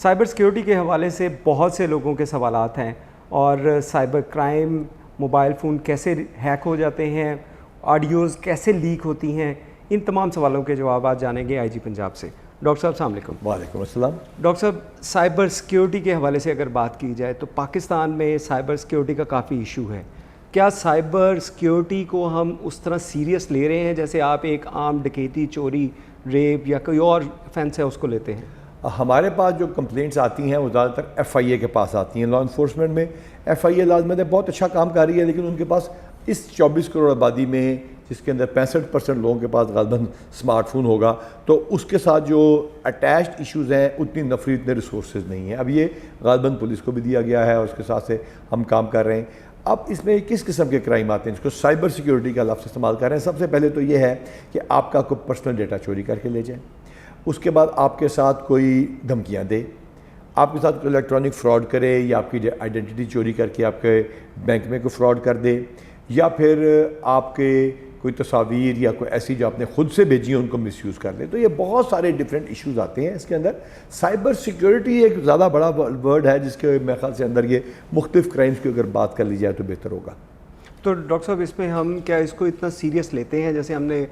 Cyber security کے حوالے سے بہت سے لوگوں کے سوالات ہیں، اور سائبر کرائم، موبائل فون کیسے ہیک ہو جاتے ہیں، آڈیوز کیسے لیک ہوتی ہیں، ان تمام سوالوں کے جوابات جانیں گے آئی جی پنجاب سے۔ ڈاکٹر صاحب السلام علیکم۔ وعلیکم السلام۔ ڈاکٹر صاحب، سائبر سیکیورٹی کے حوالے سے اگر بات کی جائے تو پاکستان میں سائبر سیکیورٹی کا کافی ایشو ہے۔ کیا سائبر سیکیورٹی کو ہم اس طرح سیریس لے رہے ہیں جیسے آپ ایک عام ڈکیتی، چوری، ریپ یا کوئی اور offense ہے اس کو لیتے ہیں؟ ہمارے پاس جو کمپلینٹس آتی ہیں وہ زیادہ تر ایف آئی اے کے پاس آتی ہیں۔ لا انفورسمنٹ میں ایف آئی اے لازمت ہے بہت اچھا کام کر رہی ہے، لیکن ان کے پاس اس 24 کروڑ آبادی میں جس کے اندر 65% لوگوں کے پاس غالباً اسمارٹ فون ہوگا، تو اس کے ساتھ جو اٹیچڈ ایشوز ہیں اتنی نفری، اتنے ریسورسز نہیں ہیں۔ اب یہ غالباً پولیس کو بھی دیا گیا ہے اور اس کے ساتھ سے ہم کام کر رہے ہیں۔ اب اس میں کس قسم کے کرائم آتے ہیں، اس کو سائبر سیکیورٹی کا لفظ استعمال کر رہے ہیں۔ سب سے پہلے تو یہ ہے کہ آپ کا کوئی پرسنل ڈیٹا چوری کر کے لے جائیں، اس کے بعد آپ کے ساتھ کوئی دھمکیاں دے، آپ کے ساتھ کوئی الیکٹرانک فراڈ کرے، یا آپ کی آئیڈینٹی چوری کر کے آپ کے بینک میں کوئی فراڈ کر دے، یا پھر آپ کے کوئی تصاویر یا کوئی ایسی جو آپ نے خود سے بھیجی ہیں ان کو مس یوز کر دیں۔ تو یہ بہت سارے ڈیفرنٹ ایشوز آتے ہیں اس کے اندر۔ سائبر سیکیورٹی ایک زیادہ بڑا ورڈ ہے جس کے میرے خیال سے اندر یہ مختلف کرائمز کی اگر بات کر لی جائے تو بہتر ہوگا۔ تو ڈاکٹر صاحب، اس میں ہم کیا اس کو اتنا سیریس لیتے ہیں؟ جیسے ہم نے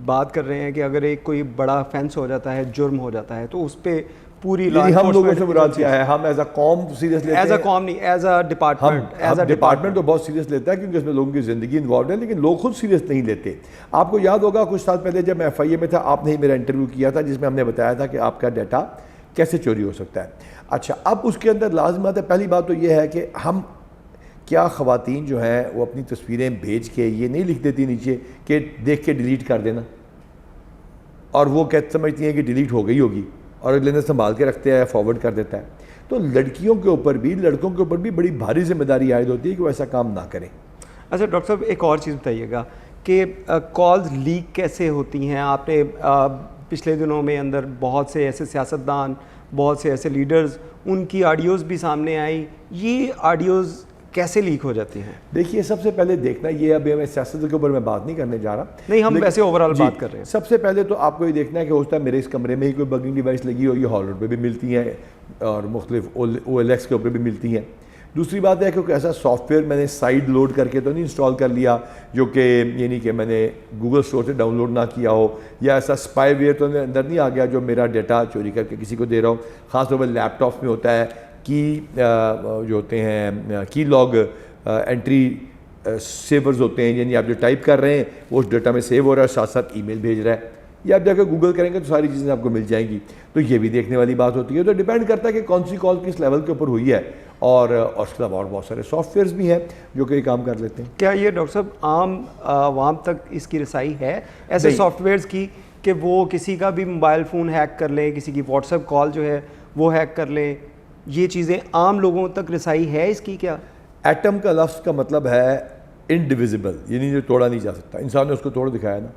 بات کر رہے ہیں کہ اگر ایک کوئی بڑا آفینس ہو جاتا ہے، جرم ہو جاتا ہے، تو اس پہ پوری ہم لوگوں سے مراد کیا ہے، ہم ایز اے قوم سیریس لیتے ہیں؟ ایز اے قوم نہیں، ایز اے ڈپارٹمنٹ۔ ڈپارٹمنٹ تو بہت سیریس لیتا ہے کیونکہ اس میں لوگوں کی زندگی انوالوڈ ہے، لیکن لوگ خود سیریس نہیں لیتے۔ آپ کو یاد ہوگا کچھ سال پہلے جب میں ایف آئی اے میں تھا، آپ نے ہی میرا انٹرویو کیا تھا جس میں ہم نے بتایا تھا کہ آپ کا ڈیٹا کیسے چوری ہو سکتا ہے۔ اچھا، اب اس کے اندر لازمات ہے، پہلی بات تو یہ ہے کہ ہم کیا خواتین جو ہیں وہ اپنی تصویریں بھیج کے یہ نہیں لکھ دیتی نیچے کہ دیکھ کے ڈیلیٹ کر دینا، اور وہ سمجھتی ہیں کہ ڈیلیٹ ہو گئی ہوگی اور اگلے نے سنبھال کے رکھتے ہیں، فارورڈ کر دیتا ہے۔ تو لڑکیوں کے اوپر بھی، لڑکوں کے اوپر بھی بڑی بھاری ذمہ داری عائد ہوتی ہے کہ وہ ایسا کام نہ کریں۔ اچھا ڈاکٹر صاحب، ایک اور چیز بتائیے گا کہ کالز لیک کیسے ہوتی ہیں؟ آپ نے پچھلے دنوں میں اندر بہت سے ایسے سیاستدان، بہت سے ایسے لیڈرز، ان کی آڈیوز بھی سامنے آئی، یہ آڈیوز کیسے لیک ہو جاتی ہیں؟ دیکھیے، سب سے پہلے دیکھنا یہ، ابھی میں سیاست کے اوپر میں بات نہیں کرنے جا رہا، نہیں ہم ویسے اوورآل بات کر رہے ہیں۔ سب سے پہلے تو آپ کو یہ دیکھنا ہے کہ ہوتا ہے میرے اس کمرے میں ہی کوئی بگنگ ڈیوائس لگی ہو، یہ ہال روڈ پہ بھی ملتی ہیں اور مختلف او ایل ایکس کے اوپر بھی ملتی ہیں۔ دوسری بات ہے کہ کوئی ایسا سافٹ ویئر میں نے سائڈ لوڈ کر کے تو نہیں انسٹال کر لیا جو کہ یعنی کہ میں نے گوگل اسٹور سے ڈاؤن لوڈ نہ کیا ہو، یا ایسا اسپائی ویئر تو اندر نہیں آ گیا جو میرا ڈیٹا چوری کر کے کسی کو دے رہا ہوں۔ خاص طور پر لیپ ٹاپس میں ہوتا ہے کی جو ہوتے ہیں کی لاگ انٹری سیورز ہوتے ہیں، یعنی آپ جو ٹائپ کر رہے ہیں وہ اس ڈیٹا میں سیو ہو رہا ہے، ساتھ ساتھ ای میل بھیج رہا ہے، یا آپ جا کے گوگل کریں گے تو ساری چیزیں آپ کو مل جائیں گی۔ تو یہ بھی دیکھنے والی بات ہوتی ہے۔ تو ڈیپینڈ کرتا ہے کہ کون سی کال کس لیول کے اوپر ہوئی ہے، اور اس کے علاوہ اور بہت سارے سافٹ ویئرز بھی ہیں جو کہ کام کر لیتے ہیں۔ کیا یہ ڈاکٹر صاحب عام عوام تک اس کی رسائی ہے ایسے سافٹ ویئرز کی کہ وہ کسی کا بھی موبائل فون ہیک کر لیں، کسی کی واٹس ایپ کال جو ہے وہ ہیک کر لیں؟ یہ چیزیں عام لوگوں تک رسائی ہے اس کی کیا؟ ایٹم کا لفظ کا مطلب ہے انڈیویزیبل، یعنی جو توڑا نہیں جا سکتا۔ انسان نے اس کو توڑ دکھایا نا،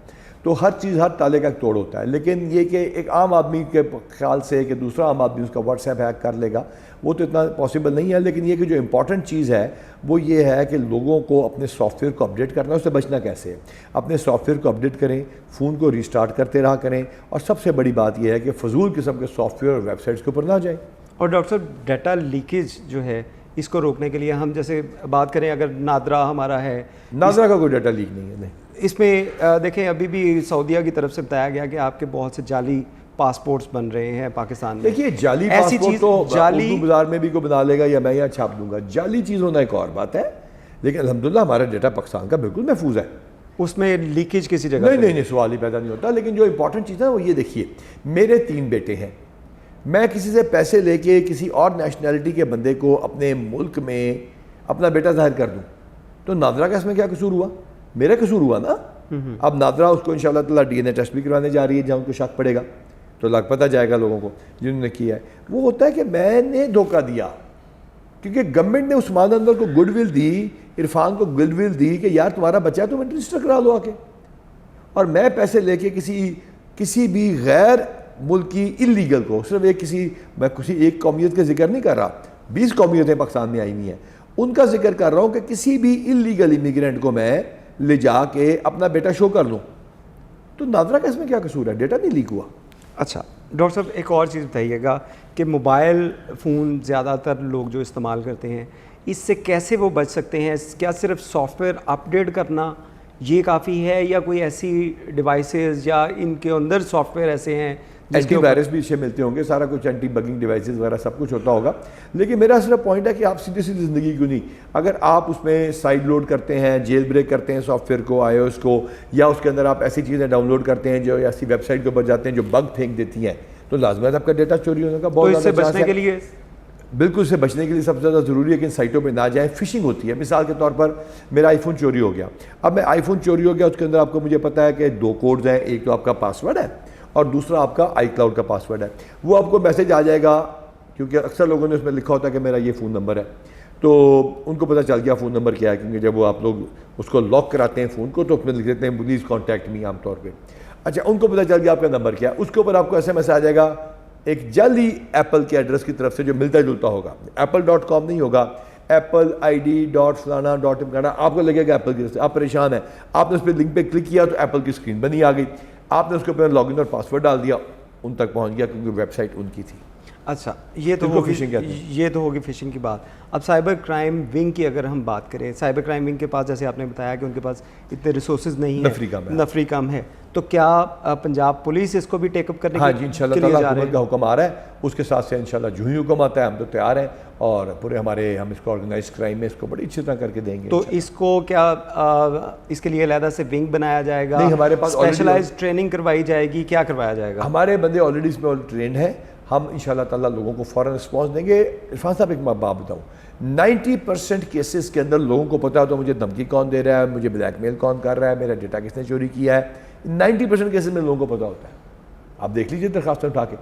تو ہر چیز، ہر تالے کا ایک توڑ ہوتا ہے، لیکن یہ کہ ایک عام آدمی کے خیال سے کہ دوسرا عام آدمی اس کا واٹس ایپ ہیک کر لے گا، وہ تو اتنا پاسبل نہیں ہے۔ لیکن یہ کہ جو امپورٹنٹ چیز ہے وہ یہ ہے کہ لوگوں کو اپنے سافٹ ویئر کو اپڈیٹ کرنا ہے۔ اس سے بچنا کیسے ہے؟ اپنے سافٹ ویئر کو اپڈیٹ کریں، فون کو ریسٹارٹ کرتے رہا کریں، اور سب سے بڑی بات یہ ہے کہ فضول قسم کے سافٹ ویئر اور ویب سائٹس کے اوپر نہ جائیں۔ اور ڈاکٹر صاحب، ڈیٹا لیکیج جو ہے اس کو روکنے کے لیے ہم جیسے بات کریں، اگر نادرا ہمارا ہے، نادرا کا کوئی ڈیٹا لیک نہیں ہے، نہیں۔ اس میں دیکھیں ابھی بھی سعودیہ کی طرف سے بتایا گیا کہ آپ کے بہت سے جعلی پاسپورٹس بن رہے ہیں پاکستان میں۔ دیکھیے، جعلی پاسپورٹ تو اردو بازار میں بھی کوئی بنا لے گا یا میں یہاں چھاپ دوں گا، جعلی چیز ہونا ایک اور بات ہے، لیکن الحمدللہ ہمارا ڈیٹا پاکستان کا بالکل محفوظ ہے، اس میں لیکیج کسی جگہ نہیں سوال ہی پیدا نہیں ہوتا۔ لیکن جو امپورٹنٹ چیز ہے وہ یہ دیکھیے، میرے 3 بیٹے ہیں، میں کسی سے پیسے لے کے کسی اور نیشنلٹی کے بندے کو اپنے ملک میں اپنا بیٹا ظاہر کر دوں تو نادرا کا اس میں کیا قصور ہوا؟ میرا قصور ہوا نا۔ اب نادرا اس کو انشاءاللہ تعالیٰ ڈی این اے ٹیسٹ بھی کروانے جا رہی ہے، جہاں ان کو شک پڑے گا تو لگ پتہ جائے گا لوگوں کو جنہوں نے کیا ہے۔ وہ ہوتا ہے کہ میں نے دھوکہ دیا، کیونکہ گورنمنٹ نے عثمان انور کو گڈ ول دی، عرفان کو گڈ ول دی کہ یار تمہارا بچہ ہے تم رجسٹر کرا لو آ کے، اور میں پیسے لے کے کسی بھی غیر ملکی انلیگل کو، صرف میں کسی ایک قومیت کا ذکر نہیں کر رہا، 20 قومیتیں پاکستان میں آئی ہوئی ہیں، ان کا ذکر کر رہا ہوں کہ کسی بھی انلیگل امیگرینٹ کو میں لے جا کے اپنا بیٹا شو کر لوں، تو نادرا کا اس میں کیا قصور ہے؟ ڈیٹا نہیں لیک ہوا۔ اچھا، ڈاکٹر صاحب ایک اور چیز بتائیے گا کہ موبائل فون زیادہ تر لوگ جو استعمال کرتے ہیں اس سے کیسے وہ بچ سکتے ہیں؟ کیا صرف سافٹ ویئر اپڈیٹ کرنا یہ کافی ہے یا کوئی ایسی ڈیوائسز یا ان کے اندر سافٹ ویئر ایسے ہیں اینٹی وائرس بھی اسے ملتے ہوں گے، سارا کچھ اینٹی بگنگ ڈیوائسز وغیرہ سب کچھ ہوتا ہوگا، لیکن میرا صرف پوائنٹ ہے کہ آپ سیدھی سیدھی زندگی کیوں نہیں، اگر آپ اس میں سائڈ لوڈ کرتے ہیں، جیل بریک کرتے ہیں سافٹ ویئر کو، آئی او ایس کو، یا اس کے اندر آپ ایسی چیزیں ڈاؤن لوڈ کرتے ہیں جو ایسی ویب سائٹ کے اوپر جاتے ہیں جو بگ پھینک دیتی ہیں، تو لازمت آپ کا ڈیٹا چوری ہونے کا بہت زیادہ چانس ہے۔ بچنے کے لیے بالکل اس سے بچنے کے لیے سب سے زیادہ ضروری ہے کہ ان سائٹوں پہ نہ جائیں۔ فشنگ ہوتی ہے، مثال کے طور پر میرا آئی فون چوری ہو گیا، اب میں آئی فون چوری ہو گیا، اس کے اندر آپ کو مجھے پتا ہے کہ 2 کوڈز ہیں، ایک تو آپ کا پاسورڈ ہے اور دوسرا آپ کا آئی کلاؤڈ کا پاسورڈ ہے، وہ آپ کو میسج آ جائے گا، کیونکہ اکثر لوگوں نے اس میں لکھا ہوتا ہے کہ میرا یہ فون نمبر ہے، تو ان کو پتہ چل گیا فون نمبر کیا ہے، کیونکہ جب وہ آپ لوگ اس کو لاک کراتے ہیں فون کو تو اس میں لکھ دیتے ہیں پلیز کانٹیکٹ می عام طور پہ۔ اچھا، ان کو پتہ چل گیا آپ کا نمبر کیا ہے، اس کے اوپر آپ کو ایس ایم ایس آ جائے گا ایک جلدی ایپل کے ایڈریس کی طرف سے جو ملتا جلتا ہوگا، apple.com نہیں ہوگا، ایپل آئی ڈی ڈاٹ فلانا ڈاٹ امکانا، آپ کو لگے گا ایپل کی طرف سے، آپ پریشان ہیں، آپ نے اس پہ لنک پہ کلک کیا تو ایپل کی اسکرین بنی آ گئی، آپ نے اس کے اوپر لاگ ان اور پاسورڈ ڈال دیا، ان تک پہنچ گیا کیونکہ ویب سائٹ ان کی تھی۔ اچھا، یہ تو ہوگی فشنگ کی بات۔ اب سائبر کرائم ونگ کی اگر ہم بات کریں، سائبر کرائم ونگ کے پاس جیسے آپ نے بتایا کہ ان کے پاس اتنے ریسورسز نہیں ہیں، نفری کم ہے، تو کیا پنجاب پولیس اس کو بھی ٹیک اپ کرنے کے لیے؟ ہاں جی، انشاءاللہ تعالیٰ حکومت کا حکم آ رہا ہے، اس کے ساتھ سے انشاءاللہ جو ہی حکم آتا ہے ہم تو تیار ہیں، اور پورے ہم اس کو آرگنائز کرائم میں اس کو بڑی اچھی طرح کر کے دیں گے۔ تو اس کو کیا اس کے لیے علیحدہ سے ونگ بنایا جائے گا؟ نہیں، ہمارے پاس اسپیشلائز ٹریننگ کروائی جائے گی، کیا کروایا جائے گا؟ ہمارے بندے آلریڈی اس میں ٹرینڈ ہیں، ہم انشاءاللہ تعالیٰ لوگوں کو فوراً رسپانس دیں گے۔ عرفان صاحب ایک بات بتاؤں، 90% کیسز کے اندر لوگوں کو پتا ہوتا ہے مجھے دھمکی کون دے رہا ہے، مجھے بلیک میل کون کر رہا ہے، میرا ڈیٹا کس نے چوری کیا ہے، 90% کیسز میں لوگوں کو پتا ہوتا ہے۔ آپ دیکھ لیجئے درخواستیں اٹھا کے،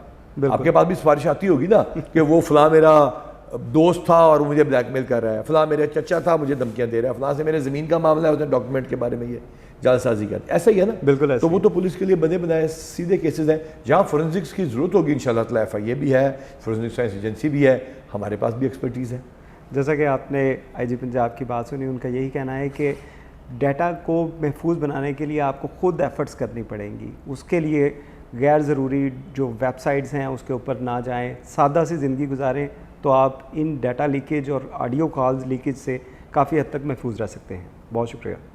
آپ کے پاس بھی سفارش آتی ہوگی نا کہ وہ فلاں میرا دوست تھا اور مجھے بلیک میل کر رہا ہے، فلاں میرا چچا تھا مجھے دھمکیاں دے رہا ہے، فلاں سے میرے زمین کا معاملہ ہے، اس نے ڈاکومنٹ کے بارے میں یہ جعل سازی کرتے، ایسا ہی ہے نا؟ بالکل۔ تو وہ تو پولیس کے لیے بنے بنائے سیدھے کیسز ہیں، جہاں فورنزکس کی ضرورت ہوگی انشاءاللہ تعالیٰ ایف آئی اے بھی ہے، فورنزک سائنس ایجنسی بھی ہے، ہمارے پاس بھی ایکسپرٹیز ہے۔ جیسا کہ آپ نے آئی جی پنجاب کی بات سنی، ان کا یہی کہنا ہے کہ ڈیٹا کو محفوظ بنانے کے لیے آپ کو خود ایفرٹس کرنی پڑیں گی، اس کے لیے غیر ضروری جو ویب سائٹس ہیں اس کے اوپر نہ جائیں، سادہ سی زندگی گزاریں، تو آپ ان ڈیٹا لیکیج اور آڈیو کالز لیکیج سے کافی حد تک محفوظ رہ سکتے ہیں۔ بہت شکریہ۔